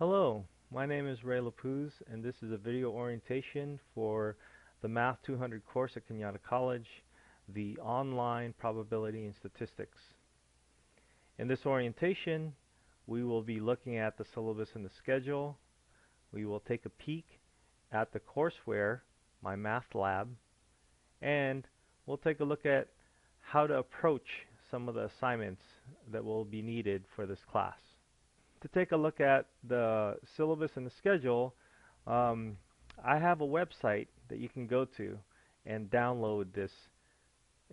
Hello, my name is Ray Lapuz, and this is a video orientation for the Math200 course at Cañada College, the online probability and statistics. In this orientation, we will be looking at the syllabus and the schedule. We will take a peek at the courseware, my math lab, and we'll take a look at how to approach some of the assignments that will be needed for this class. To take a look at the syllabus and the schedule, I have a website that you can go to and download this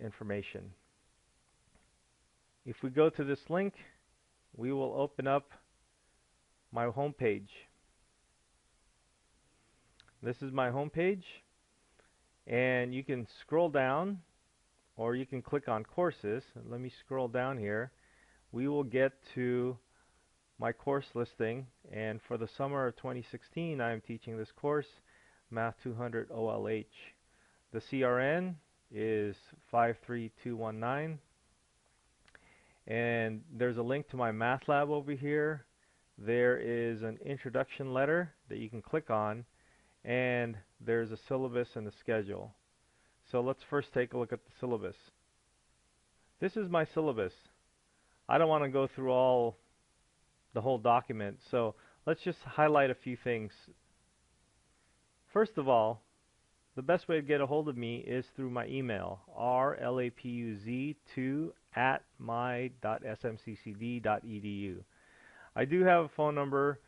information. If we go to this link, we will open up my home page. This is my home page, and you can scroll down or you can click on courses. Let me scroll down here. We will get to my course listing, and for the summer of 2016 I am teaching this course, Math200 OLH. The CRN is 53219, and there's a link to my math lab over here. There is an introduction letter that you can click on, and there's a syllabus and a schedule. So let's first take a look at the syllabus. This is my syllabus. I don't want to go through the whole document, so let's just highlight a few things. First of all, the best way to get a hold of me is through my email, rlapuz2@my.smccd.edu. I do have a phone number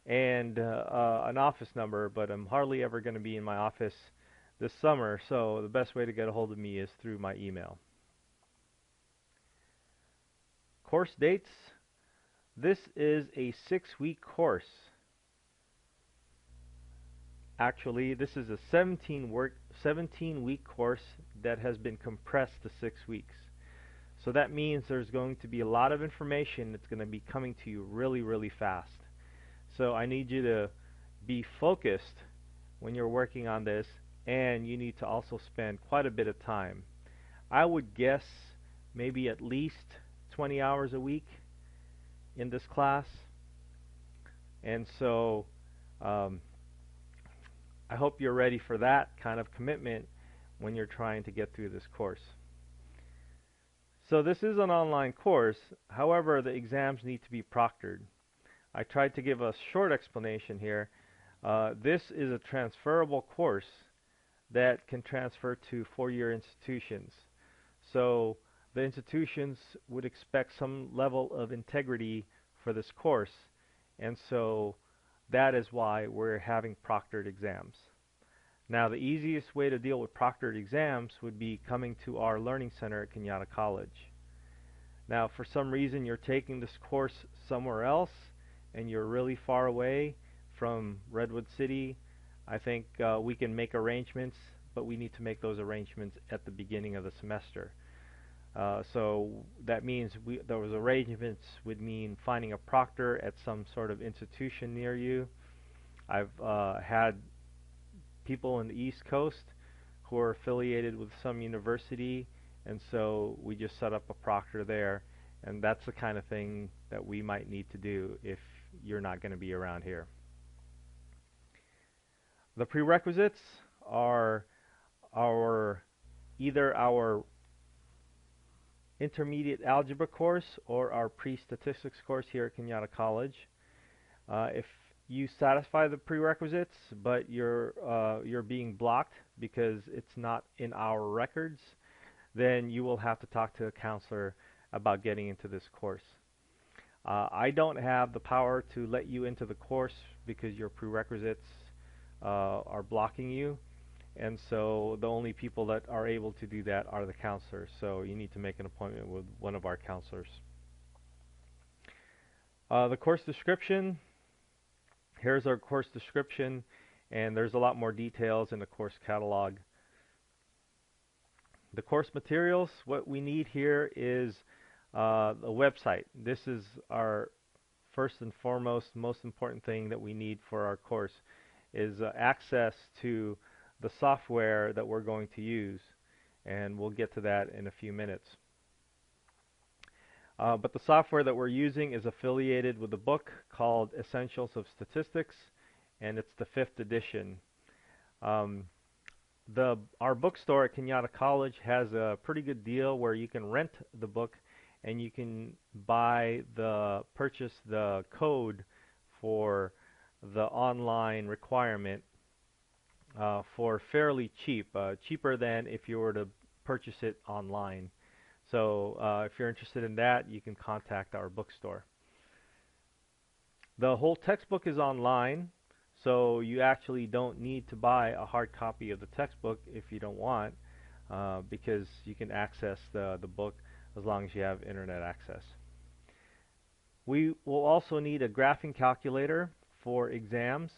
and an office number, but I'm hardly ever going to be in my office this summer, so the best way to get a hold of me is through my email. Course dates. This is a 6-week course. Actually, this is a 17-week course that has been compressed to 6 weeks. So that means there's going to be a lot of information that's going to be coming to you really, really fast. So I need you to be focused when you're working on this, and you need to also spend quite a bit of time. I would guess maybe at least 20 hours a week in this class, and so I hope you're ready for that kind of commitment when you're trying to get through this course. So this is an online course, however the exams need to be proctored. I tried to give a short explanation here. This is a transferable course that can transfer to four-year institutions. So the institutions would expect some level of integrity for this course, and so that is why we're having proctored exams. Now, the easiest way to deal with proctored exams would be coming to our learning center at Cañada College. Now, if for some reason you're taking this course somewhere else and you're really far away from Redwood City, I think we can make arrangements, but we need to make those arrangements at the beginning of the semester. So that means those arrangements would mean finding a proctor at some sort of institution near you. I've had people in the East Coast who are affiliated with some university, and so we just set up a proctor there, and that's the kind of thing that we might need to do if you're not going to be around here. The prerequisites are either our intermediate algebra course or our pre-statistics course here at Cañada College. If you satisfy the prerequisites, but you're being blocked because it's not in our records, then you will have to talk to a counselor about getting into this course. I don't have the power to let you into the course because your prerequisites are blocking you. And so the only people that are able to do that are the counselors. So you need to make an appointment with one of our counselors. The course description. Here's our course description, and there's a lot more details in the course catalog. The course materials. What we need here is a website. This is our first and foremost, most important thing that we need for our course is access to the software that we're going to use, and we'll get to that in a few minutes. But the software that we're using is affiliated with a book called Essentials of Statistics, and it's the 5th edition. Our bookstore at Cañada College has a pretty good deal where you can rent the book and you can purchase the code for the online requirement for fairly cheap, cheaper than if you were to purchase it online. So if you're interested in that, you can contact our bookstore. The whole textbook is online, so you actually don't need to buy a hard copy of the textbook if you don't want, because you can access the book as long as you have internet access. We will also need a graphing calculator for exams.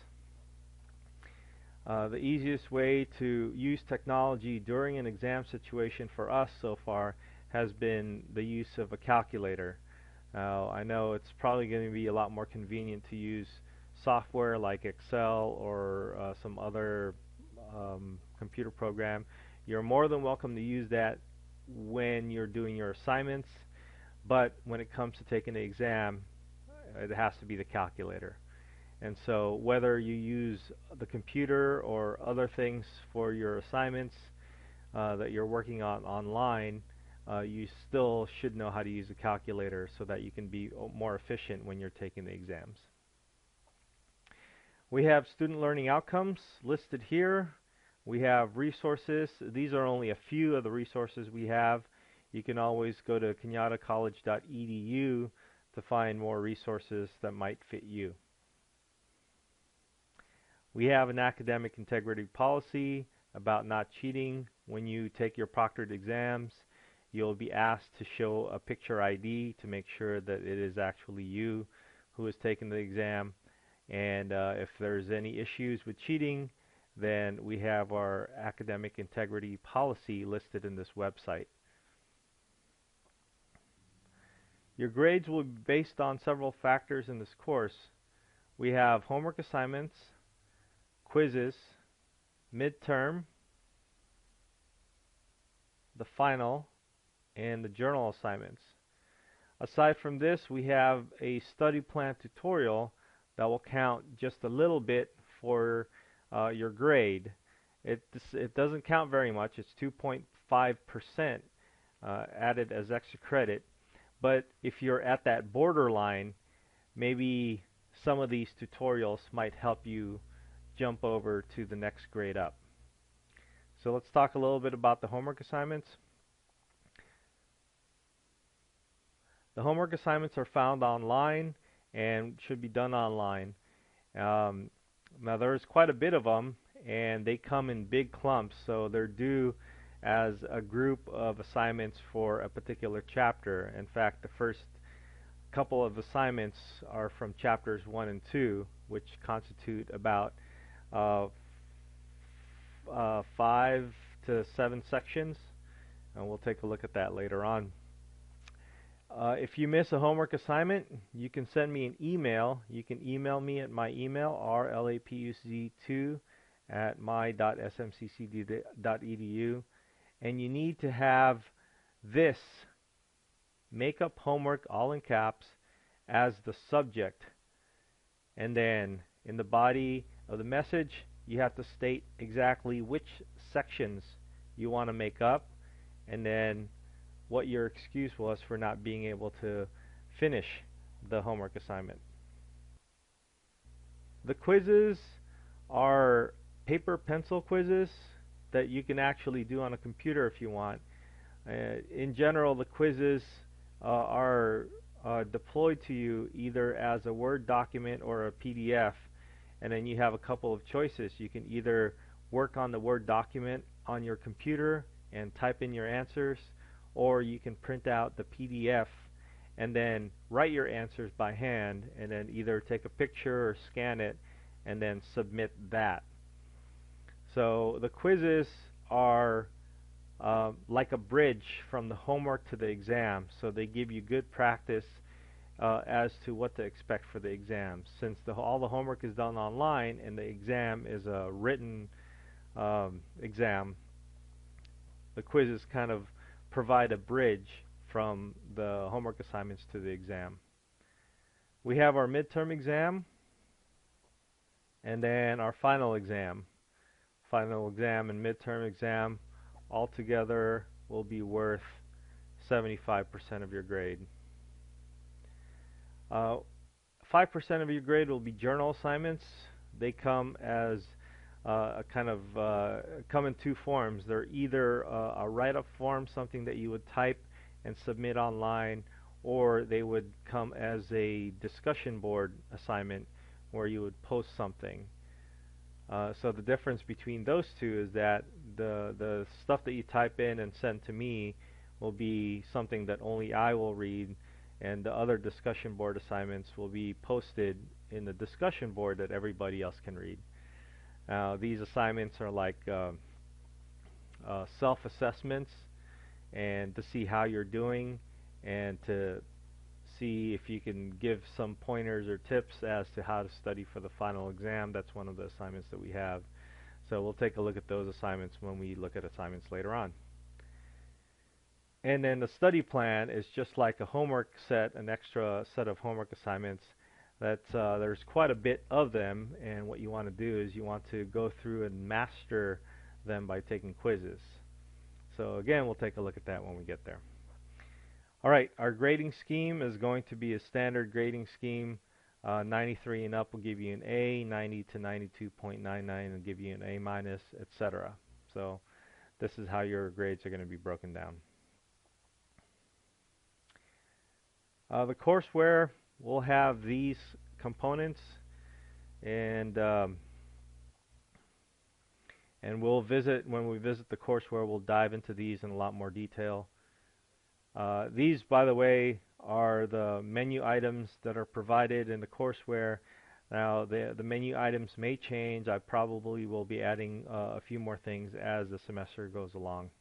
The easiest way to use technology during an exam situation for us so far has been the use of a calculator. Now, I know it's probably going to be a lot more convenient to use software like Excel or some other computer program. You're more than welcome to use that when you're doing your assignments, but when it comes to taking the exam, it has to be the calculator. And so whether you use the computer or other things for your assignments that you're working on online, you still should know how to use a calculator so that you can be more efficient when you're taking the exams. We have student learning outcomes listed here. We have resources. These are only a few of the resources we have. You can always go to cañadacollege.edu to find more resources that might fit you. We have an academic integrity policy about not cheating. When you take your proctored exams, you'll be asked to show a picture ID to make sure that it is actually you who is taking the exam. And if there's any issues with cheating, then we have our academic integrity policy listed in this website. Your grades will be based on several factors in this course. We have homework assignments, quizzes, midterm, the final, and the journal assignments. Aside from this, we have a study plan tutorial that will count just a little bit for your grade. It doesn't count very much. It's 2.5% added as extra credit. But if you're at that borderline, maybe some of these tutorials might help you jump over to the next grade up. So let's talk a little bit about the homework assignments. The homework assignments are found online and should be done online. Now there's quite a bit of them, and they come in big clumps, so they're due as a group of assignments for a particular chapter. In fact, the first couple of assignments are from chapters 1 and 2, which constitute about 5 to 7 sections, and we'll take a look at that later on. If you miss a homework assignment, you can send me an email. You can email me at my email, rlapuz2@my.smccd.edu, and you need to have this makeup homework, all in caps, as the subject. And then in the body of the message, you have to state exactly which sections you want to make up, and then what your excuse was for not being able to finish the homework assignment. The quizzes are paper pencil quizzes that you can actually do on a computer if you want. In general, the quizzes are deployed to you either as a Word document or a PDF, and then you have a couple of choices. You can either work on the Word document on your computer and type in your answers, or you can print out the PDF and then write your answers by hand, and then either take a picture or scan it and then submit that. So the quizzes are like a bridge from the homework to the exam, so they give you good practice as to what to expect for the exam. Since all the homework is done online and the exam is a written exam, the quizzes kind of provide a bridge from the homework assignments to the exam. We have our midterm exam and then our final exam. Final exam and midterm exam altogether will be worth 75% of your grade. 5% of your grade will be journal assignments. They come as come in two forms. They're either a write-up form, something that you would type and submit online, or they would come as a discussion board assignment where you would post something. So the difference between those two is that the stuff that you type in and send to me will be something that only I will read, and the other discussion board assignments will be posted in the discussion board that everybody else can read. These assignments are like self-assessments, and to see how you're doing and to see if you can give some pointers or tips as to how to study for the final exam. That's one of the assignments that we have. So we'll take a look at those assignments when we look at assignments later on. And then the study plan is just like a homework set, an extra set of homework assignments. There's quite a bit of them, and what you want to do is you want to go through and master them by taking quizzes. So again, we'll take a look at that when we get there. Alright, our grading scheme is going to be a standard grading scheme. 93 and up will give you an A, 90 to 92.99 will give you an A minus, etc. So this is how your grades are going to be broken down. The courseware will have these components, and we'll visit, when we visit the courseware, we'll dive into these in a lot more detail. These, by the way, are the menu items that are provided in the courseware. Now, the menu items may change. I probably will be adding a few more things as the semester goes along.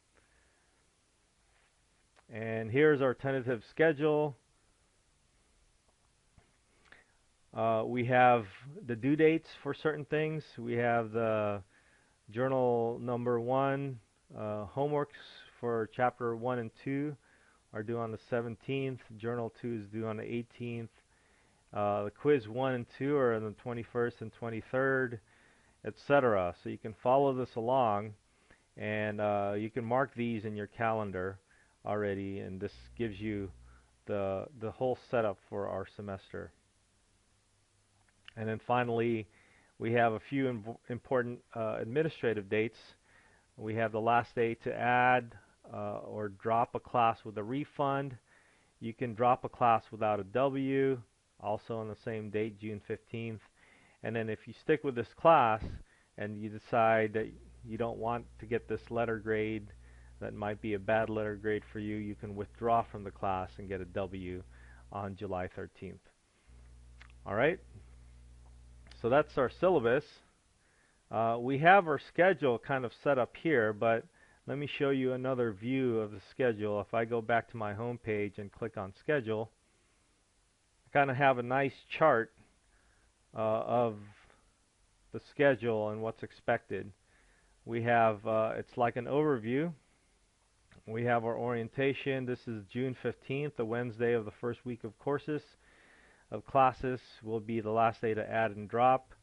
And here's our tentative schedule. We have the due dates for certain things. We have the journal number 1 homeworks for chapter 1 and 2 are due on the 17th. Journal 2 is due on the 18th. The quiz 1 and 2 are on the 21st and 23rd, etc. So you can follow this along, and you can mark these in your calendar already, and this gives you the whole setup for our semester. And then finally, we have a few important administrative dates. We have the last day to add or drop a class with a refund. You can drop a class without a W, also on the same date, June 15th. And then if you stick with this class and you decide that you don't want to get this letter grade, that might be a bad letter grade for you, you can withdraw from the class and get a W on July 13th. Alright, so that's our syllabus. We have our schedule kind of set up here, but let me show you another view of the schedule. If I go back to my home page and click on schedule, I kind of have a nice chart of the schedule and what's expected. We have, it's like an overview. We have our orientation. This is June 15th, the Wednesday of the first week of courses. Of classes will be the last day to add and drop.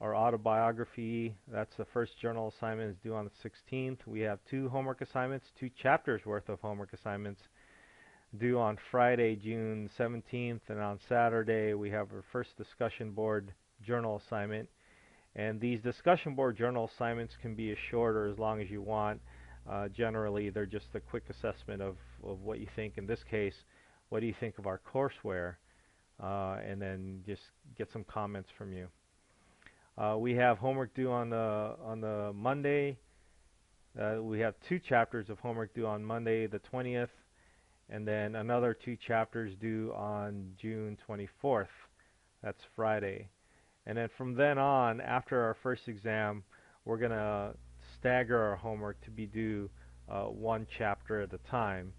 Our autobiography, that's the first journal assignment, is due on the 16th. We have 2 homework assignments, 2 chapters worth of homework assignments due on Friday, June 17th, and on Saturday we have our first discussion board journal assignment. And these discussion board journal assignments can be as short or as long as you want. Generally, they're just a quick assessment of what you think. In this case, what do you think of our courseware? And then just get some comments from you. We have homework due on the Monday. We have 2 chapters of homework due on Monday the 20th, and then another 2 chapters due on June 24th. That's Friday. And then from then on, after our first exam, we're going to stagger our homework to be due 1 chapter at a time.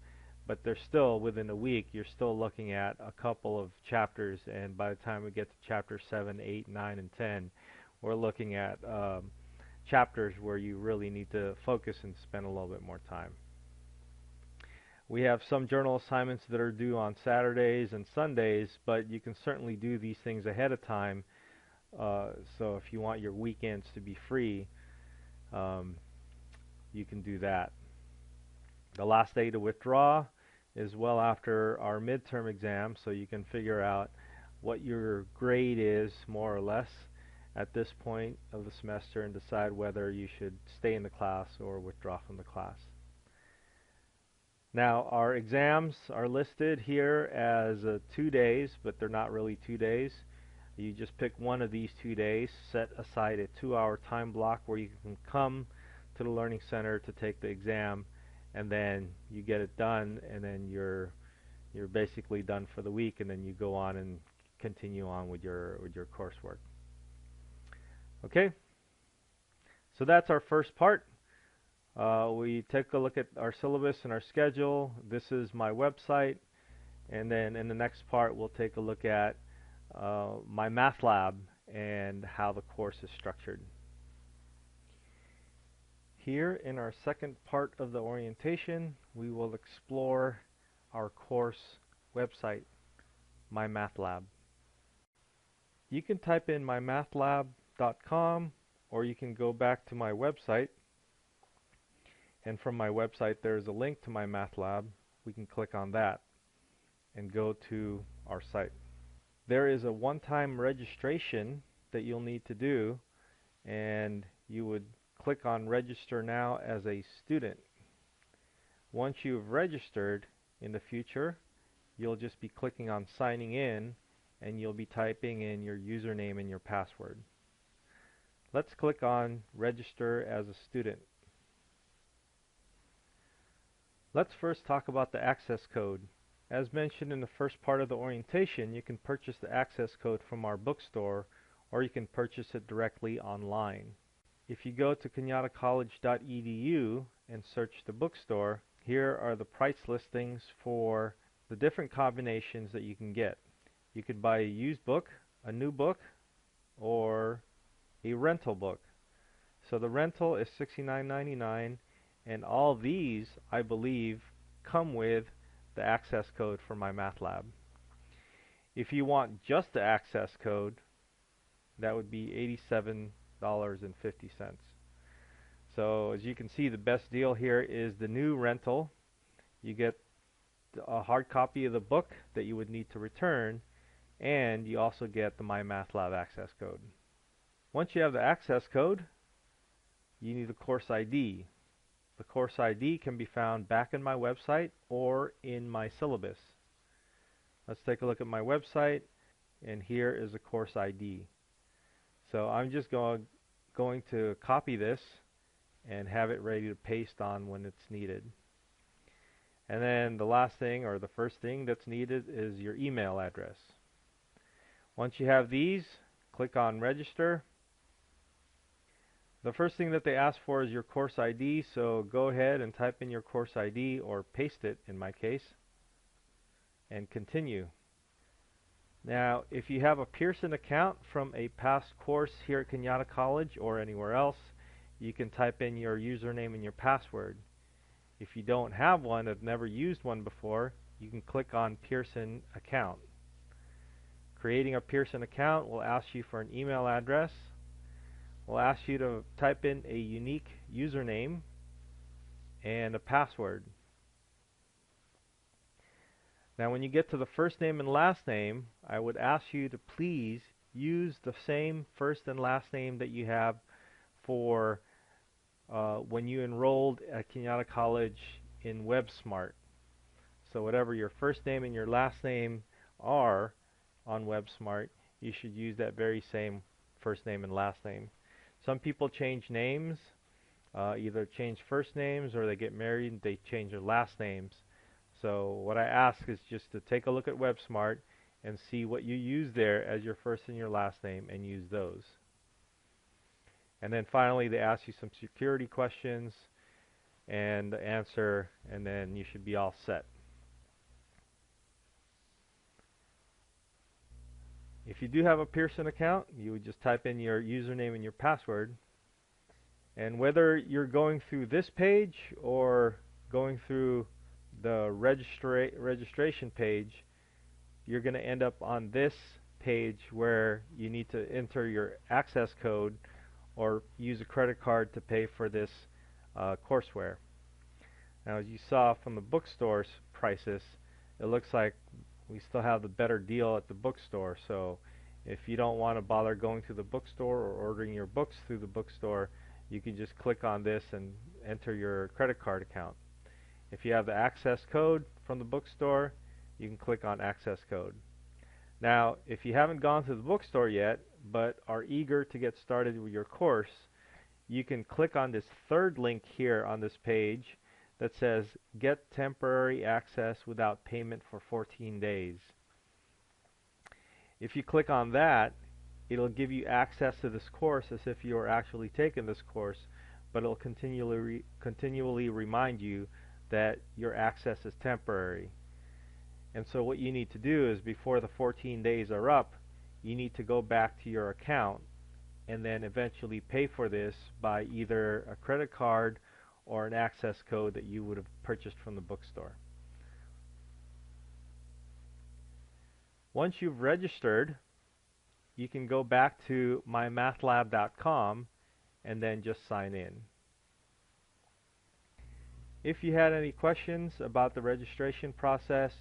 But they're still, within a week, you're still looking at a couple of chapters, and by the time we get to chapter 7, 8, 9, and 10, we're looking at chapters where you really need to focus and spend a little bit more time. We have some journal assignments that are due on Saturdays and Sundays, but you can certainly do these things ahead of time. So if you want your weekends to be free, you can do that. The last day to withdraw is well after our midterm exam, so you can figure out what your grade is more or less at this point of the semester and decide whether you should stay in the class or withdraw from the class. Now, our exams are listed here as 2 days, but they're not really 2 days. You just pick one of these 2 days, set aside a 2-hour time block where you can come to the Learning Center to take the exam, and then you get it done, and then you're basically done for the week, and then you go on and continue on with your coursework. Okay, so that's our first part. We take a look at our syllabus and our schedule. This is my website, and then in the next part we'll take a look at my math lab and how the course is structured. Here in our second part of the orientation, we will explore our course website, My Math Lab. You can type in mymathlab.com, or you can go back to my website, and from my website there's a link to my math lab. We can click on that and go to our site. There is a one-time registration that you'll need to do, and you would click on register now as a student. Once you've registered, in the future you'll just be clicking on signing in, and you'll be typing in your username and your password. Let's click on register as a student. Let's first talk about the access code. As mentioned in the first part of the orientation, you can purchase the access code from our bookstore, or you can purchase it directly online. If you go to cañadacollege.edu and search the bookstore, here are the price listings for the different combinations that you can get. You could buy a used book, a new book, or a rental book. So the rental is $69.99, and all these, I believe, come with the access code for my math lab. If you want just the access code, that would be $87.50. So as you can see, the best deal here is the new rental. You get a hard copy of the book that you would need to return, and you also get the My Math Lab access code. Once you have the access code, you need a course ID. The course ID can be found back in my website or in my syllabus. Let's take a look at my website, and here is the course ID. So I'm just going to copy this and have it ready to paste on when it's needed. And then the last thing, or the first thing that's needed, is your email address. Once you have these, click on register. The first thing that they ask for is your course ID, so go ahead and type in your course ID, or paste it in my case, and continue. Now, if you have a Pearson account from a past course here at Cañada College or anywhere else, you can type in your username and your password. If you don't have one, have never used one before, you can click on Pearson Account. Creating a Pearson account will ask you for an email address. We'll ask you to type in a unique username and a password. Now when you get to the first name and last name, I would ask you to please use the same first and last name that you have for when you enrolled at Cañada College in WebSmart. So whatever your first name and your last name are on WebSmart, you should use that very same first name and last name. Some people change names, either change first names or they get married and they change their last names. So what I ask is just to take a look at WebSmart and see what you use there as your first and your last name and use those. And then finally they ask you some security questions and answer, and then you should be all set. If you do have a Pearson account, you would just type in your username and your password. And whether you're going through this page or going through the registration page, you're going to end up on this page where you need to enter your access code or use a credit card to pay for this courseware. Now, as you saw from the bookstore's prices, it looks like we still have the better deal at the bookstore. So if you don't want to bother going to the bookstore or ordering your books through the bookstore, you can just click on this and enter your credit card account. If you have the access code from the bookstore, you can click on access code. Now, if you haven't gone to the bookstore yet, but are eager to get started with your course, you can click on this third link here on this page that says Get Temporary Access Without Payment for 14 days. If you click on that, it'll give you access to this course as if you were actually taking this course, but it'll continually remind you that your access is temporary. And so what you need to do is, before the 14 days are up, you need to go back to your account and then eventually pay for this by either a credit card or an access code that you would have purchased from the bookstore. Once you've registered, you can go back to mymathlab.com and then just sign in. If you had any questions about the registration process,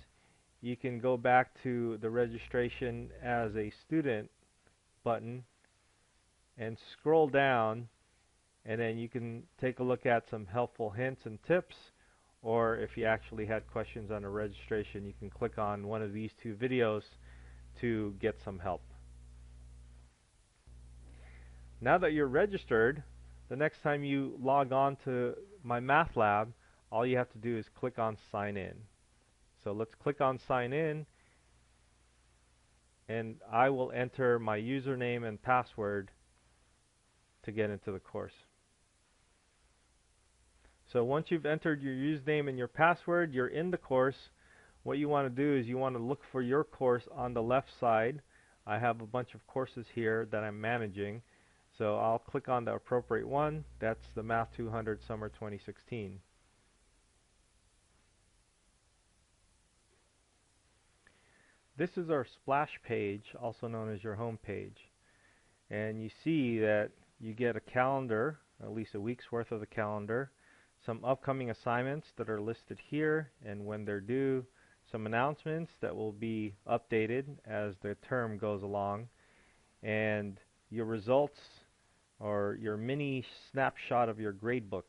you can go back to the registration as a student button and scroll down, and then you can take a look at some helpful hints and tips, or if you actually had questions on the registration, you can click on one of these two videos to get some help. Now that you're registered, the next time you log on to my Math Lab, all you have to do is click on Sign In. So let's click on Sign In, and I will enter my username and password to get into the course. So once you've entered your username and your password, you're in the course. What you want to do is you want to look for your course on the left side. I have a bunch of courses here that I'm managing, so I'll click on the appropriate one. That's the Math200 Summer 2016. This is our splash page, also known as your home page. And you see that you get a calendar, at least a week's worth of the calendar, some upcoming assignments that are listed here and when they're due, some announcements that will be updated as the term goes along, and your results, or your mini snapshot of your gradebook.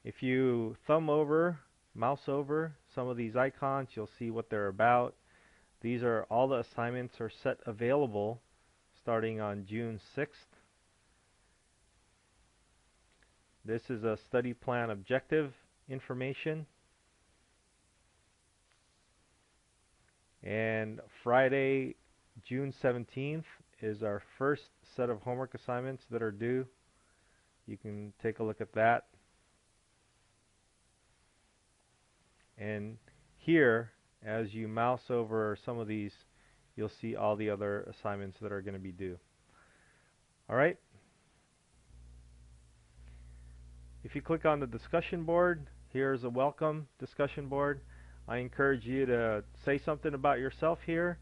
If you mouse over some of these icons, you'll see what they're about. These are all the assignments are set available starting on June 6th. This is a study plan objective information. And Friday, June 17th is our first set of homework assignments that are due. You can take a look at that. And here, as you mouse over some of these, you'll see all the other assignments that are going to be due. Alright? If you click on the discussion board, here's a welcome discussion board. I encourage you to say something about yourself here.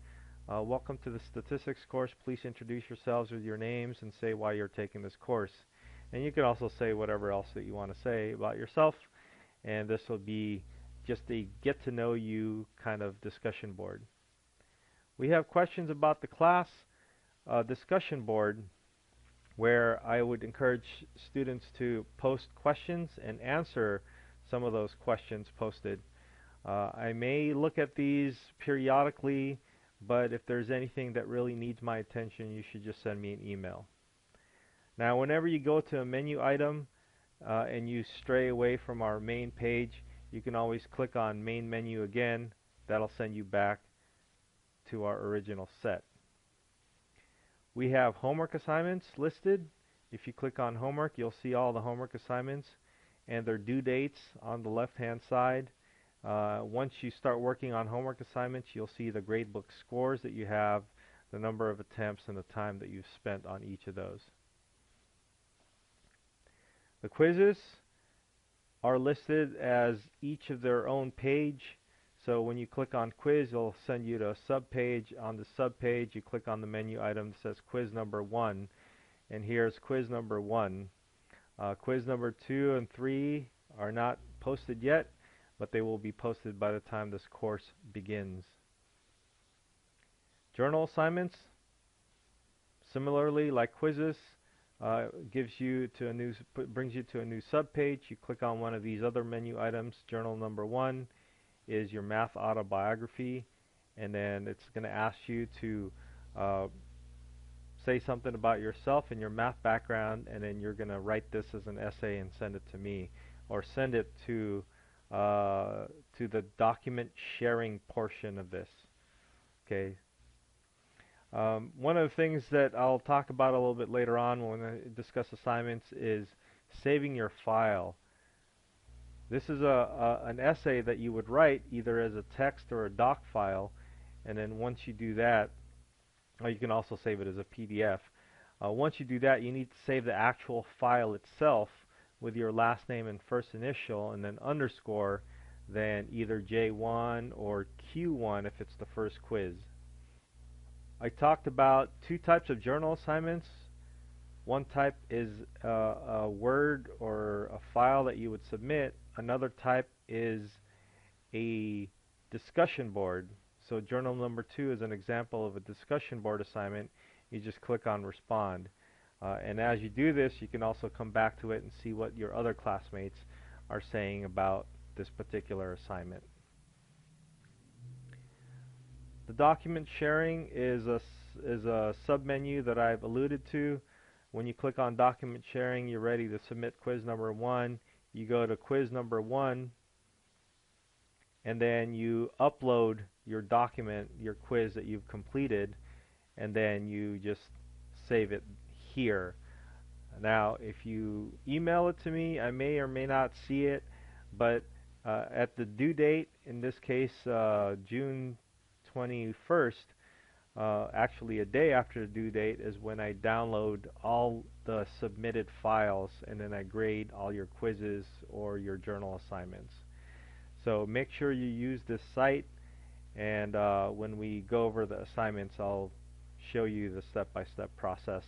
Welcome to the statistics course. Please introduce yourselves with your names and say why you're taking this course. And you can also say whatever else that you want to say about yourself. And this will be just a get to know you kind of discussion board. We have questions about the class discussion board, where I would encourage students to post questions and answer some of those questions posted. I may look at these periodically, but if there's anything that really needs my attention, you should just send me an email. Now, whenever you go to a menu item and you stray away from our main page, you can always click on main menu again. That'll send you back to our original set. We have homework assignments listed. If you click on homework, you'll see all the homework assignments and their due dates on the left-hand side. Once you start working on homework assignments, you'll see the gradebook scores that you have, the number of attempts, and the time that you've spent on each of those. The quizzes are listed as each of their own page. So when you click on quiz, it'll send you to a sub-page. On the sub-page, you click on the menu item that says quiz number 1, and here's quiz number 1. Quiz number 2 and 3 are not posted yet, but they will be posted by the time this course begins. Journal assignments, similarly like quizzes, brings you to a new sub-page. You click on one of these other menu items. Journal number 1 is your math autobiography, and then it's going to ask you to say something about yourself and your math background, and then you're going to write this as an essay and send it to me, or send it to the document sharing portion of this. Okay. One of the things that I'll talk about a little bit later on when I discuss assignments is saving your file. This is an essay that you would write either as a text or a doc file, and then once you do that, or you can also save it as a PDF. Once you do that, you need to save the actual file itself with your last name and first initial, and then underscore, then either J1 or Q1 if it's the first quiz. I talked about two types of journal assignments. One type is a Word or a file that you would submit. Another type is a discussion board. So journal number 2 is an example of a discussion board assignment. You just click on respond. And as you do this, you can also come back to it and see what your other classmates are saying about this particular assignment. The document sharing is a submenu that I've alluded to. When you click on document sharing, you're ready to submit quiz number 1. You go to quiz number 1, and then you upload your document, your quiz that you've completed, and then you just save it here. Now, if you email it to me, I may or may not see it, but at the due date, in this case June 21st, actually a day after the due date is when I download all the submitted files, and then I grade all your quizzes or your journal assignments. So make sure you use this site, and when we go over the assignments, I'll show you the step-by-step process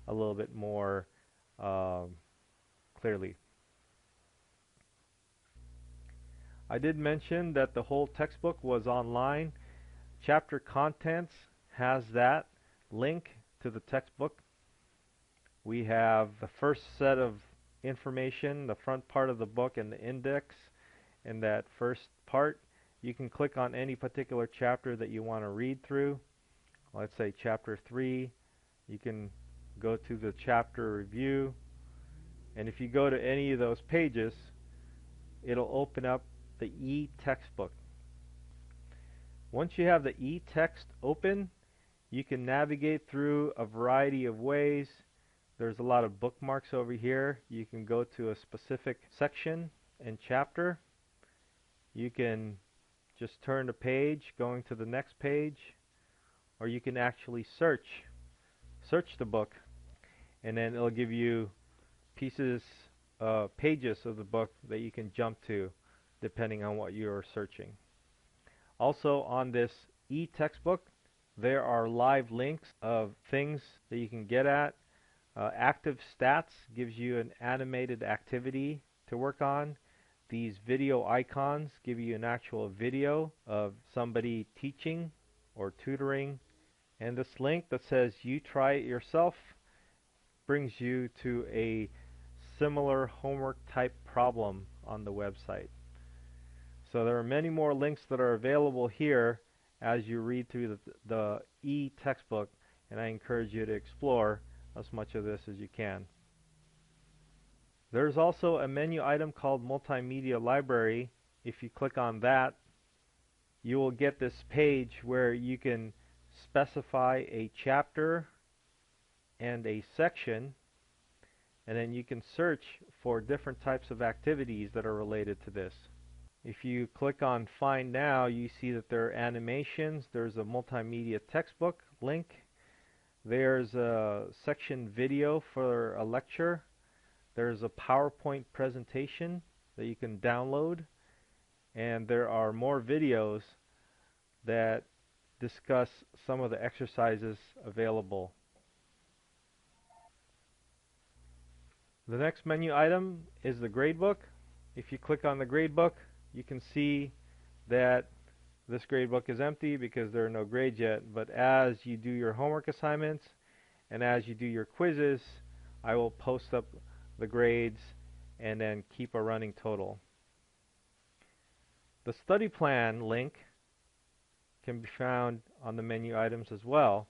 a little bit more clearly. I did mention that the whole textbook was online. Chapter contents has that link to the textbook. We have the first set of information, the front part of the book, and the index in that first part. You can click on any particular chapter that you want to read through. Let's say chapter 3. You can go to the chapter review, and if you go to any of those pages, it'll open up the e-textbook. Once you have the e-text open, you can navigate through a variety of ways. There's a lot of bookmarks over here. You can go to a specific section and chapter. You can just turn the page, going to the next page, or you can actually search the book, and then it'll give you pages of the book that you can jump to depending on what you're searching. Also on this e-textbook, there are live links of things that you can get at. Active Stats gives you an animated activity to work on. These video icons give you an actual video of somebody teaching or tutoring. And this link that says you try it yourself brings you to a similar homework type problem on the website. So there are many more links that are available here as you read through the e-textbook, and I encourage you to explore as much of this as you can. There's also a menu item called Multimedia Library. If you click on that, you will get this page where you can specify a chapter and a section, and then you can search for different types of activities that are related to this. If you click on Find Now, you see that there are animations. There's a multimedia textbook link. There's a section video for a lecture. There's a PowerPoint presentation that you can download, and there are more videos that discuss some of the exercises available. The next menu item is the gradebook. If you click on the gradebook, you can see that this gradebook is empty because there are no grades yet, but as you do your homework assignments and as you do your quizzes, I will post up the grades and then keep a running total. The study plan link can be found on the menu items as well.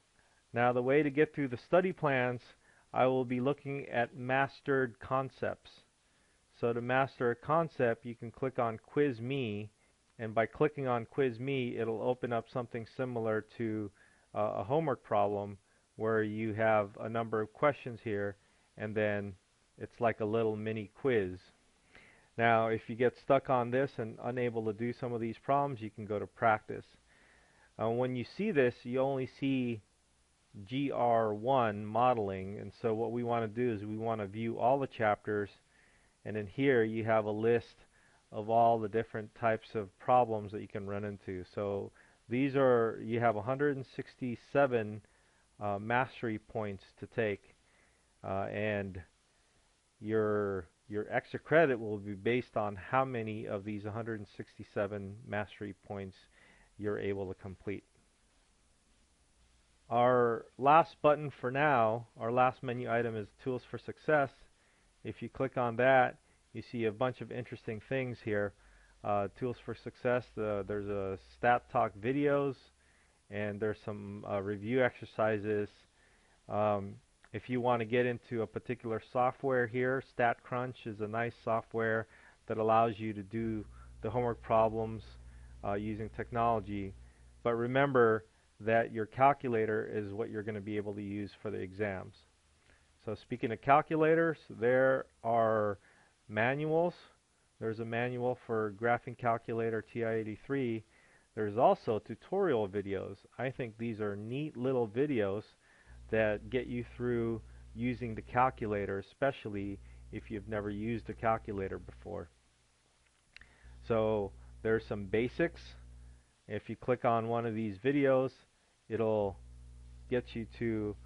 Now, the way to get through the study plans, I will be looking at mastered concepts. So to master a concept, you can click on Quiz Me, and by clicking on Quiz Me, it'll open up something similar to a homework problem where you have a number of questions here, and then it's like a little mini quiz. Now, if you get stuck on this and unable to do some of these problems, you can go to practice. When you see this, you only see GR1 modeling, and so what we want to do is we want to view all the chapters, and in here you have a list of all the different types of problems that you can run into. So these are, you have 167 mastery points to take, and your extra credit will be based on how many of these 167 mastery points you're able to complete. Our last button for now, our last menu item, is Tools for Success. If you click on that, you see a bunch of interesting things here. Tools for Success, there's a Stat Talk videos, and there's some review exercises. If you want to get into a particular software here, StatCrunch is a nice software that allows you to do the homework problems using technology. But remember that your calculator is what you're going to be able to use for the exams. So speaking of calculators, there are manuals. There's a manual for Graphing Calculator TI-83. There's also tutorial videos. I think these are neat little videos that get you through using the calculator, especially if you've never used a calculator before. So there's some basics. If you click on one of these videos, it'll get you to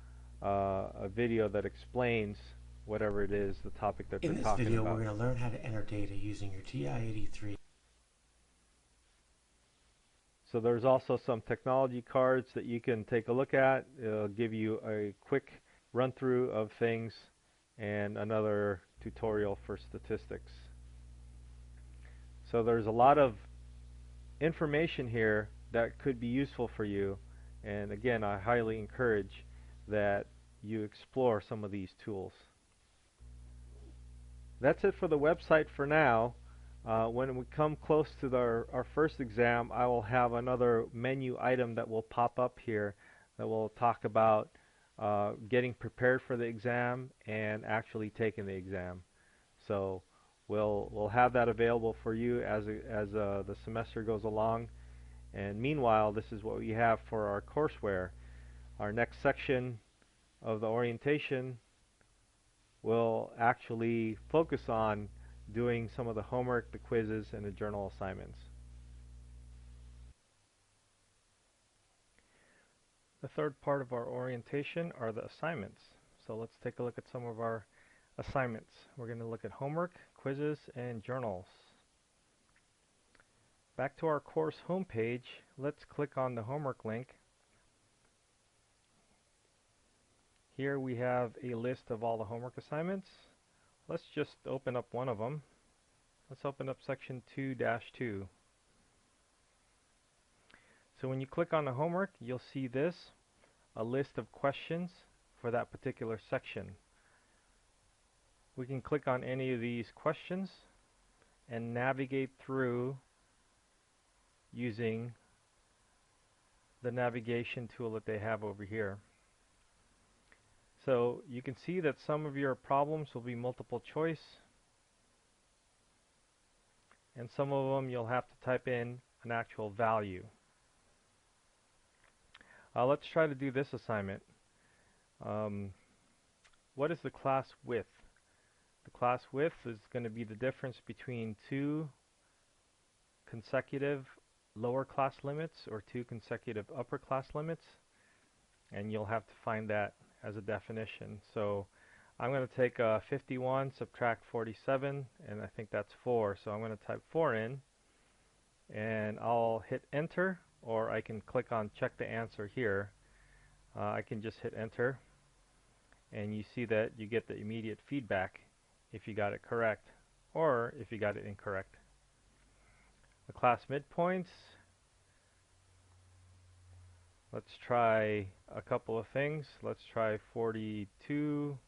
a video that explains whatever it is, the topic that they're talking about. In this video, we're going to learn how to enter data using your TI-83. So there's also some technology cards that you can take a look at. It'll give you a quick run through of things and another tutorial for statistics. So there's a lot of information here that could be useful for you, and again, I highly encourage that you explore some of these tools. That's it for the website for now. When we come close to our first exam, I will have another menu item that will pop up here that will talk about getting prepared for the exam and actually taking the exam. So we'll have that available for you as the semester goes along. And meanwhile, this is what we have for our courseware. Our next section of the orientation will actually focus on doing some of the homework, the quizzes, and the journal assignments. The third part of our orientation are the assignments. So let's take a look at some of our assignments. We're going to look at homework, quizzes, and journals. Back to our course homepage, let's click on the homework link. Here we have a list of all the homework assignments. Let's just open up one of them. Let's open up section 2-2. So when you click on the homework, you'll see this, a list of questions for that particular section. We can click on any of these questions and navigate through using the navigation tool that they have over here. So you can see that some of your problems will be multiple choice, and some of them you'll have to type in an actual value. Let's try to do this assignment. What is the class width? The class width is going to be the difference between two consecutive lower class limits or two consecutive upper class limits, and you'll have to find that as a definition. So I'm going to take 51, subtract 47, and I think that's 4. So I'm going to type 4 in, and I'll hit enter, or I can click on check the answer here. I can just hit enter, and you see that you get the immediate feedback if you got it correct or if you got it incorrect. The class midpoints, let's try a couple of things. Let's try 42.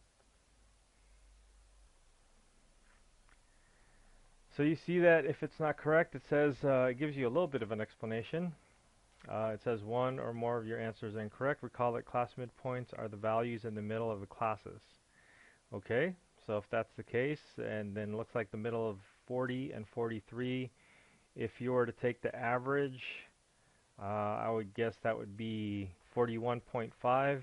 So you see that if it's not correct, it says, it gives you a little bit of an explanation. It says one or more of your answers are incorrect. Recall that class midpoints are the values in the middle of the classes. Okay, so if that's the case, and then it looks like the middle of 40 and 43, if you were to take the average, I would guess that would be 41.5.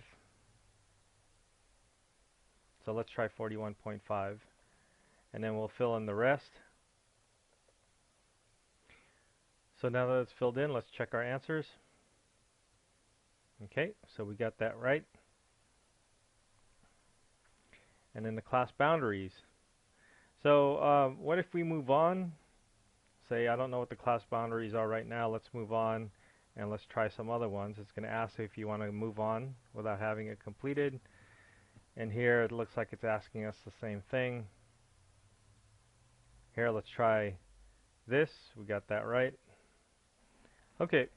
So let's try 41.5, and then we'll fill in the rest. So now that it's filled in, let's check our answers. Okay, so we got that right. And then the class boundaries. So what if we move on? Say, I don't know what the class boundaries are right now. Let's move on and let's try some other ones. It's going to ask if you want to move on without having it completed. And here it looks like it's asking us the same thing. Here, let's try this. We got that right. Okay,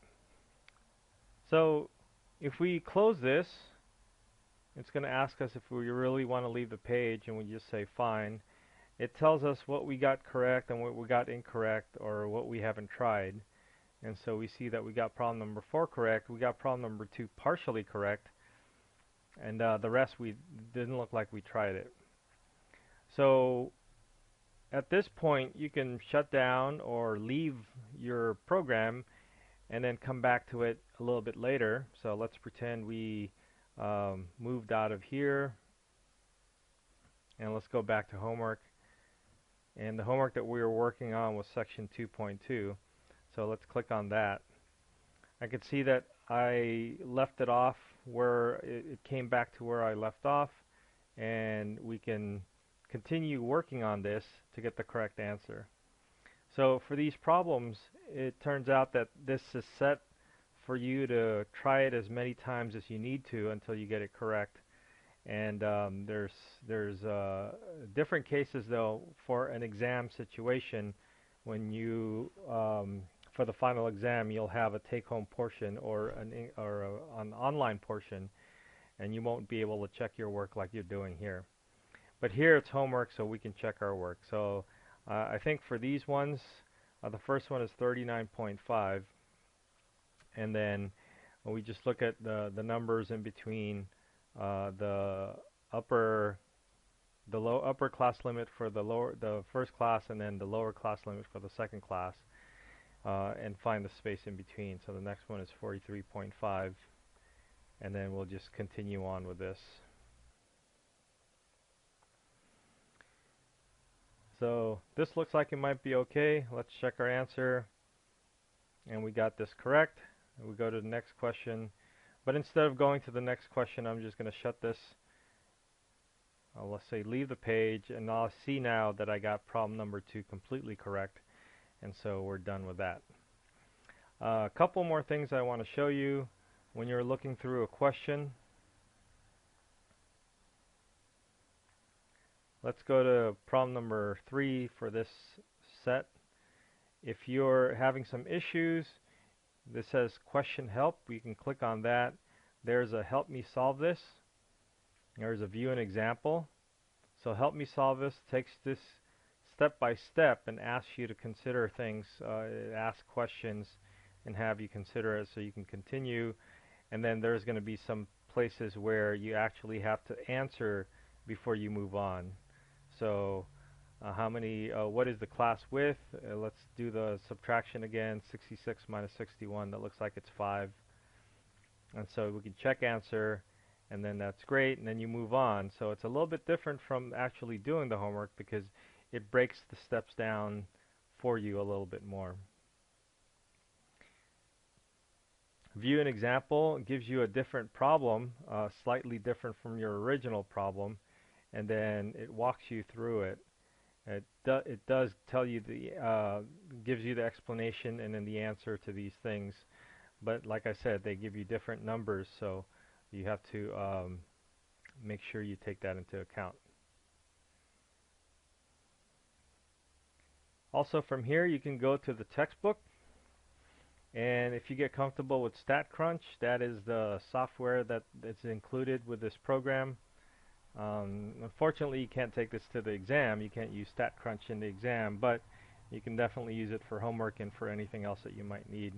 so if we close this, it's going to ask us if we really want to leave the page, and we just say fine. It tells us what we got correct and what we got incorrect, or what we haven't tried. And so we see that we got problem number 4 correct, we got problem number 2 partially correct, and the rest we didn't look like we tried it. So at this point you can shut down or leave your program and then come back to it a little bit later. So let's pretend we moved out of here, and let's go back to homework. And the homework that we were working on was section 2.2. So let's click on that. I can see that I left it off where it came back to where I left off, and we can continue working on this to get the correct answer. So for these problems, it turns out that this is set for you to try it as many times as you need to until you get it correct. And there's different cases though for an exam situation. When you for the final exam, you'll have a take-home portion or an online portion, and you won't be able to check your work like you're doing here. But here it's homework, so we can check our work. So I think for these ones, the first one is 39.5, and then we just look at the numbers in between the upper class limit for the first class, and then the lower class limit for the second class, and find the space in between. So the next one is 43.5, and then we'll just continue on with this. So this looks like it might be okay. Let's check our answer, and we got this correct. We go to the next question, but instead of going to the next question, I'm just going to shut this. Let's say leave the page, and I'll see now that I got problem number 2 completely correct, and so we're done with that. A couple more things I want to show you when you're looking through a question. Let's go to problem number 3 for this set. If you're having some issues, this says question help. You can click on that. There's a help me solve this. There's a view an example. So help me solve this takes this step by step and asks you to consider things, ask questions, and have you consider it so you can continue. And then there's going to be some places where you actually have to answer before you move on. So what is the class width? Let's do the subtraction again. 66 minus 61, that looks like it's 5. And so we can check answer, and then that's great, and then you move on. So it's a little bit different from actually doing the homework because it breaks the steps down for you a little bit more. View an example gives you a different problem, slightly different from your original problem, and then it walks you through it. It does tell you gives you the explanation and then the answer to these things, but like I said, they give you different numbers, so you have to make sure you take that into account. Also from here you can go to the textbook, and if you get comfortable with StatCrunch, that is the software that is included with this program. Unfortunately, you can't take this to the exam. You can't use StatCrunch in the exam, but you can definitely use it for homework and for anything else that you might need.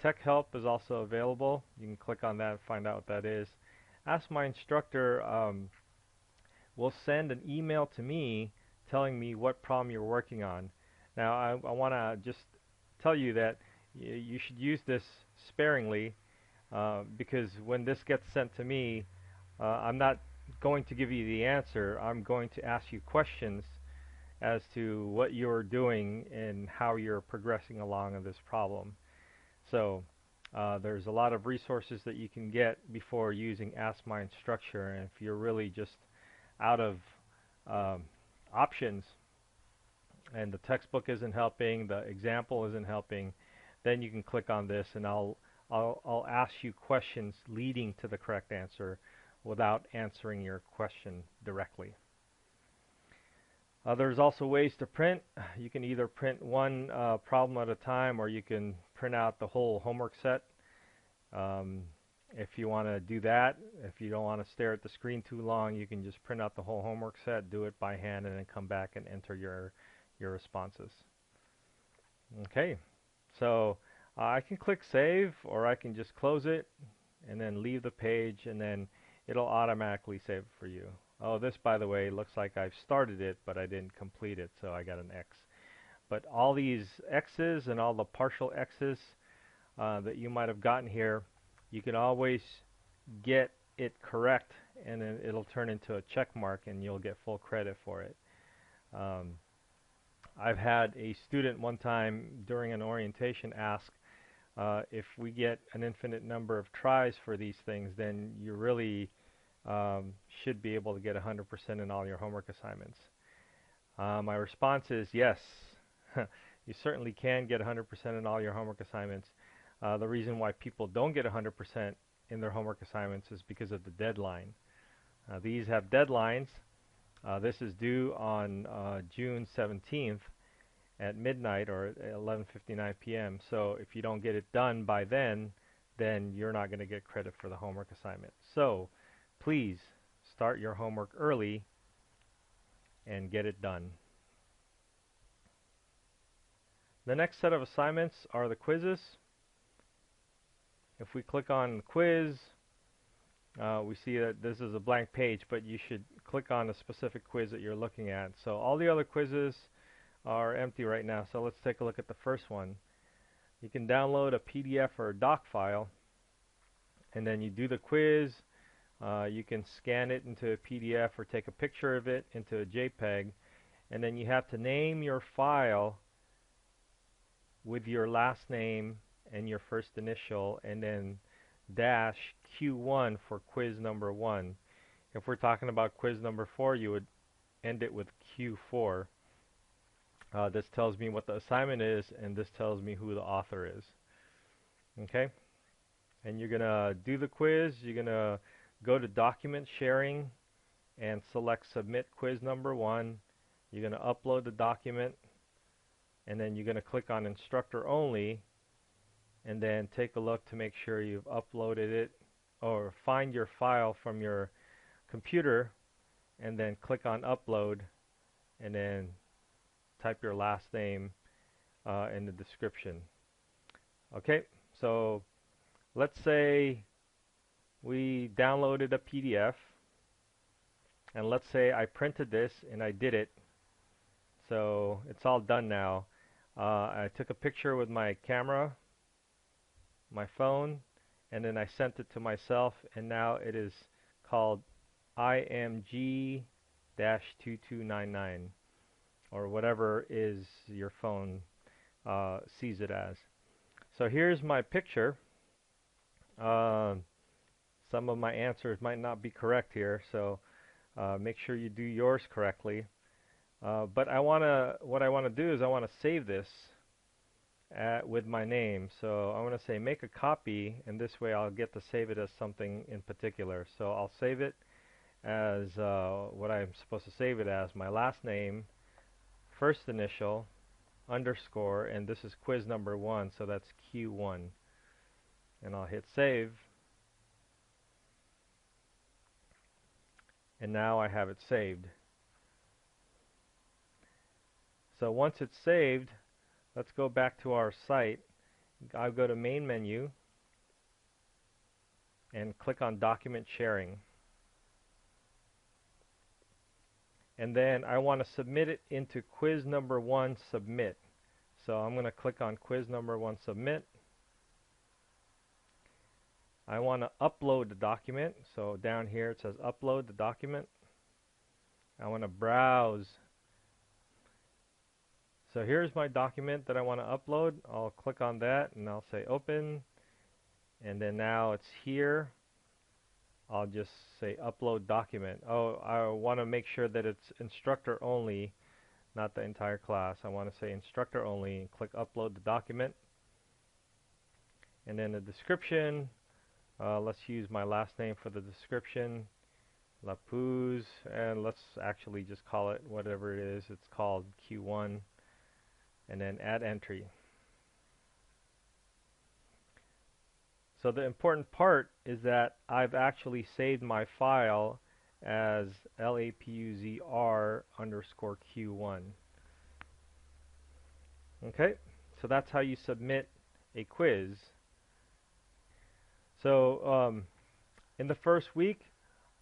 Tech Help is also available. You can click on that and find out what that is. Ask My Instructor will send an email to me telling me what problem you're working on. Now, I want to just tell you that you should use this sparingly because when this gets sent to me, I'm not going to give you the answer. I'm going to ask you questions as to what you're doing and how you're progressing along in this problem. So there's a lot of resources that you can get before using Ask My Instructor, and if you're really just out of options and the textbook isn't helping, the example isn't helping, then you can click on this and I'll ask you questions leading to the correct answer without answering your question directly. There's also ways to print. You can either print one problem at a time, or you can print out the whole homework set. If you want to do that, if you don't want to stare at the screen too long, you can just print out the whole homework set, do it by hand, and then come back and enter your responses. Okay, so I can click save, or I can just close it and then leave the page, and then it'll automatically save it for you. Oh, this, by the way, looks like I've started it, but I didn't complete it, so I got an X. But all these X's and all the partial X's that you might have gotten here, you can always get it correct, and then it'll turn into a check mark, and you'll get full credit for it. I've had a student one time during an orientation ask, if we get an infinite number of tries for these things, then you really should be able to get 100% in all your homework assignments. My response is yes, you certainly can get 100% in all your homework assignments. The reason why people don't get 100% in their homework assignments is because of the deadline. These have deadlines. This is due on June 17th at midnight, or at 11:59 p.m. So if you don't get it done by then you're not going to get credit for the homework assignment. So please start your homework early and get it done. The next set of assignments are the quizzes. If we click on quiz, we see that this is a blank page, but you should click on a specific quiz that you're looking at. So all the other quizzes are empty right now, so let's take a look at the first one. You can download a PDF or a doc file, and then you do the quiz. You can scan it into a PDF or take a picture of it into a JPEG, and then you have to name your file with your last name and your first initial, and then dash Q1 for quiz number 1. If we're talking about quiz number 4, you would end it with Q4. This tells me what the assignment is, and this tells me who the author is. Okay? And you're going to do the quiz. You're going to go to Document Sharing and select Submit Quiz Number 1. You're going to upload the document, and then you're going to click on Instructor Only, and then take a look to make sure you've uploaded it, or find your file from your computer, and then click on Upload, and then type your last name in the description. Okay, so let's say we downloaded a PDF, and let's say I printed this and I did it. So it's all done now. I took a picture with my camera, my phone, and then I sent it to myself, and now it is called IMG-2299, or whatever is your phone sees it as. So here's my picture. Some of my answers might not be correct here, so make sure you do yours correctly. But what I want to do is I want to save this with my name. So I'm going to say make a copy, and this way I'll get to save it as something in particular. So I'll save it as what I'm supposed to save it as, my last name, first initial, underscore, and this is quiz number 1, so that's Q1. And I'll hit save. And now I have it saved. So once it's saved, let's go back to our site. I'll go to main menu and click on document sharing. And then I want to submit it into quiz number 1 submit. So I'm going to click on quiz number 1 submit. I want to upload the document. So down here it says upload the document. I want to browse. So here's my document that I want to upload. I'll click on that and I'll say open. And then now it's here. I'll just say upload document. Oh, I want to make sure that it's instructor only, not the entire class. I want to say instructor only and click upload the document. And then the description, let's use my last name for the description, Lapuz, and let's actually just call it whatever it is. It's called Q1, and then add entry. So the important part is that I've actually saved my file as lapuzr_Q1. Okay, so that's how you submit a quiz. So in the first week,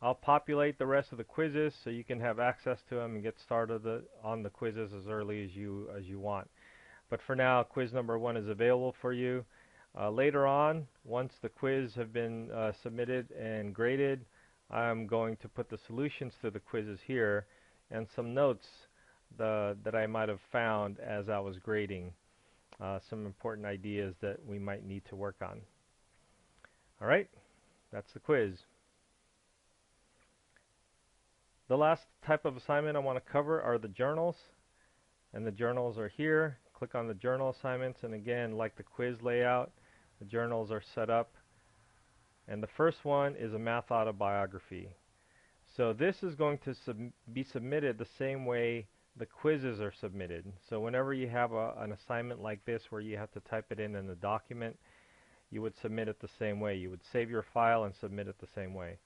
I'll populate the rest of the quizzes so you can have access to them and get started on the quizzes as early as you want. But for now, quiz number 1 is available for you. Later on, once the quiz have been submitted and graded, I'm going to put the solutions to the quizzes here and some notes that I might have found as I was grading, some important ideas that we might need to work on. All right, that's the quiz. The last type of assignment I want to cover are the journals, and the journals are here. Click on the journal assignments, and again, like the quiz layout, the journals are set up. And the first one is a math autobiography. So this is going to be submitted the same way the quizzes are submitted. So whenever you have an assignment like this where you have to type it in the document, you would submit it the same way. You would save your file and submit it the same way.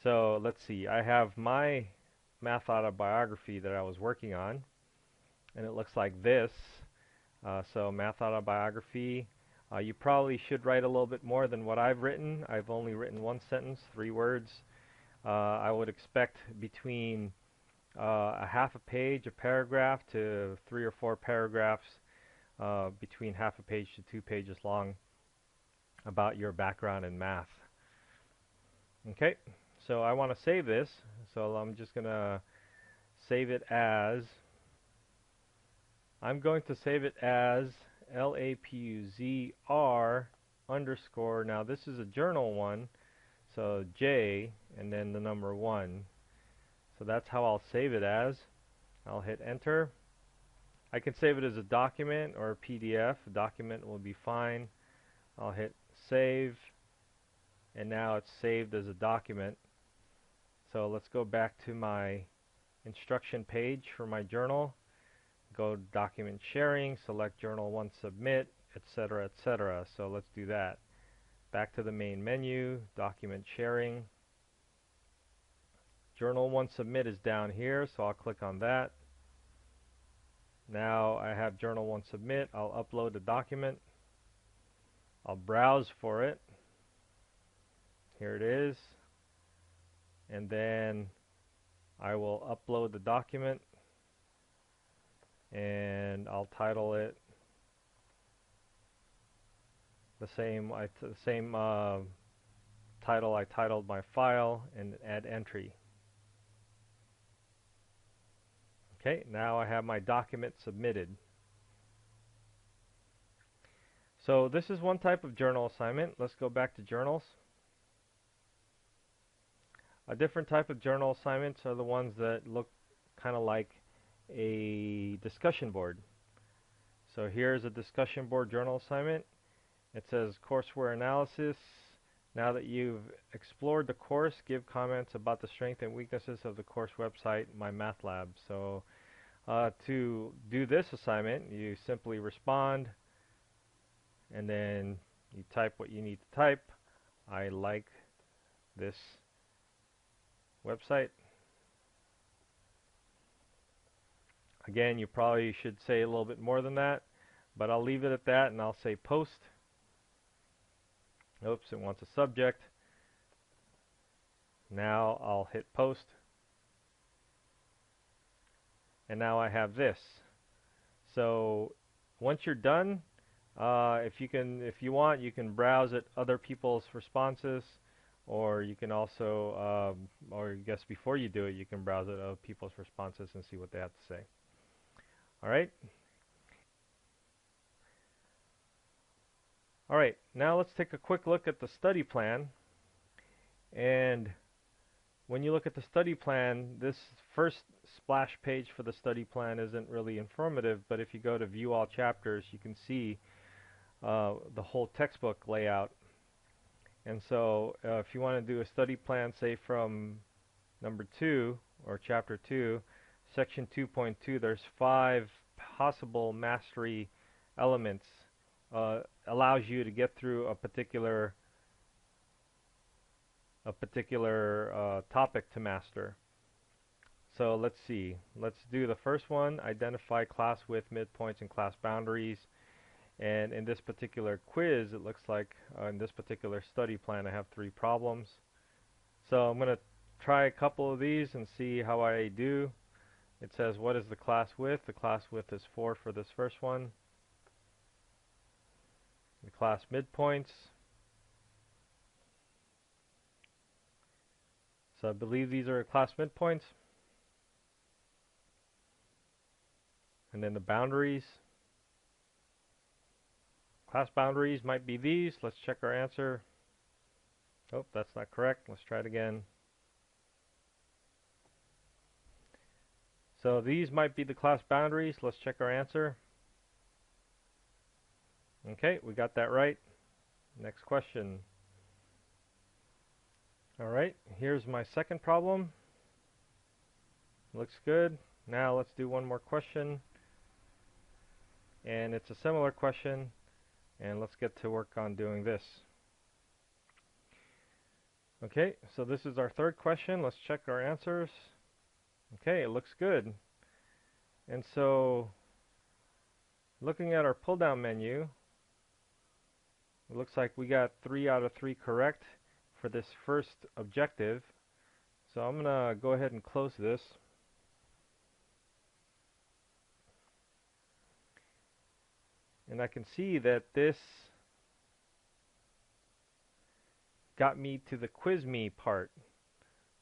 So let's see, I have my math autobiography that I was working on, and it looks like this. So math autobiography, you probably should write a little bit more than what I've written. I've only written 1 sentence, 3 words. I would expect between a half a page, a paragraph, to 3 or 4 paragraphs, between half a page to 2 pages long, about your background in math. Okay, so I want to save this, so I'm just going to save it as, I'm going to save it as lapuzr_, now this is a journal one, so J and then the number 1. So that's how I'll save it as. I'll hit enter. I can save it as a document or a PDF. A document will be fine. I'll hit save, and now it's saved as a document. So let's go back to my instruction page for my journal. Go to document sharing, select journal 1 submit, etc., etc. So let's do that. Back to the main menu, document sharing. Journal 1 submit is down here, so I'll click on that. Now I have journal 1 submit. I'll upload the document. I'll browse for it. Here it is. And then I will upload the document, and I'll title it the same title I titled my file, and add entry. Okay, now I have my document submitted. So this is one type of journal assignment. Let's go back to journals. A different type of journal assignments are the ones that look kind of like a discussion board. So here's a discussion board journal assignment. It says courseware analysis. Now that you've explored the course, give comments about the strengths and weaknesses of the course website, My Math Lab. So to do this assignment, you simply respond, and then you type what you need to type. I like this website. Again, you probably should say a little bit more than that, but I'll leave it at that, and I'll say post. Oops, it wants a subject. Now I'll hit post. And now I have this. So once you're done, if you want, you can browse at other people's responses, or you can also, or I guess before you do it, you can browse at other people's responses and see what they have to say. All right. All right. Now let's take a quick look at the study plan. And when you look at the study plan, this first splash page for the study plan isn't really informative, but if you go to view all chapters, you can see the whole textbook layout. And so if you want to do a study plan, say from number 2 or chapter 2, section 2.2, there's 5 possible mastery elements. Allows you to get through a particular topic to master. So let's see. Let's do the first one, identify class width, midpoints, and class boundaries. And in this particular quiz, it looks like in this particular study plan, I have 3 problems. So I'm going to try a couple of these and see how I do. It says, what is the class width? The class width is 4 for this first one. The class midpoints. So I believe these are class midpoints. And then the boundaries. Class boundaries might be these. Let's check our answer. Oh, that's not correct. Let's try it again. So these might be the class boundaries. Let's check our answer. Okay, we got that right. Next question. Alright, here's my second problem. Looks good. Now let's do one more question. And it's a similar question. And let's get to work on doing this. Okay, so this is our third question. Let's check our answers. Okay, it looks good. And so, looking at our pull-down menu, it looks like we got 3 out of 3 correct for this first objective. So I'm going to go ahead and close this. And I can see that this got me to the quiz me part.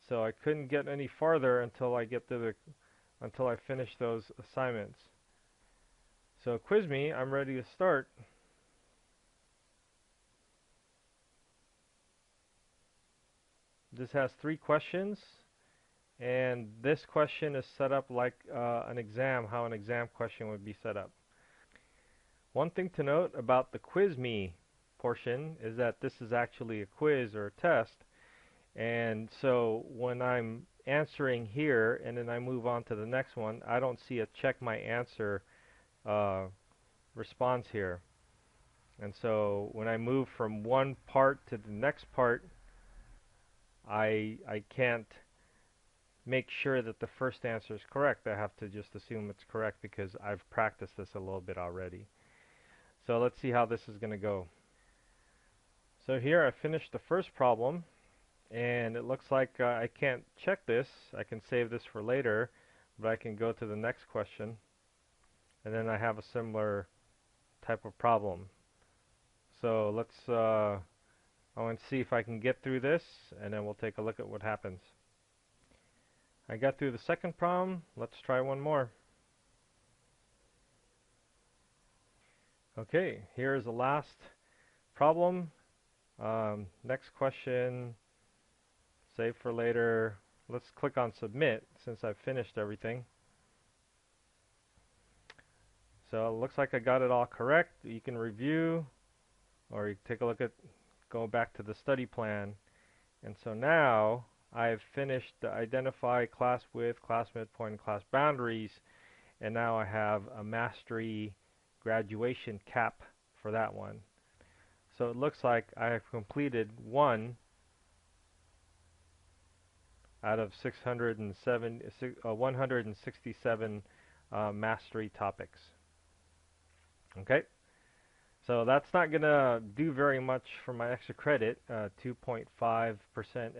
So I couldn't get any farther until I finish those assignments. So quiz me, I'm ready to start. This has 3 questions, and this question is set up like an exam, how an exam question would be set up. One thing to note about the quiz me portion is that this is actually a quiz or a test, and so when I'm answering here and then I move on to the next one, I don't see a check my answer response here. And so when I move from one part to the next part, I can't make sure that the first answer is correct. I have to just assume it's correct because I've practiced this a little bit already. So let's see how this is going to go. So here I finished the first problem, and it looks like I can't check this. I can save this for later, but I can go to the next question, and then I have a similar type of problem. So I want to see if I can get through this, and then we'll take a look at what happens. I got through the second problem. Let's try one more. Okay, here's the last problem. Next question, save for later. Let's click on submit since I've finished everything. So it looks like I got it all correct. You can review, or you can take a look at, go back to the study plan. And so now I've finished the identify class width, class midpoint, and class boundaries, and now I have a mastery graduation cap for that one. So it looks like I have completed 1 out of 167 mastery topics. Okay, so that's not going to do very much for my extra credit, 2.5%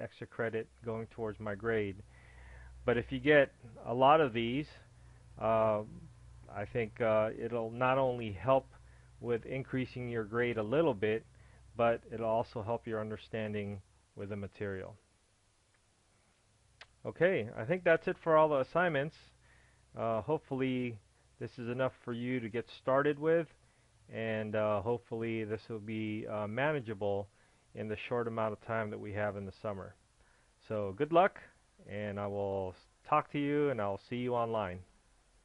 extra credit going towards my grade. But if you get a lot of these, I think it'll not only help with increasing your grade a little bit, but it'll also help your understanding with the material. Okay, I think that's it for all the assignments. Hopefully this is enough for you to get started with, and hopefully this will be manageable in the short amount of time that we have in the summer. So good luck, and I will talk to you, and I'll see you online.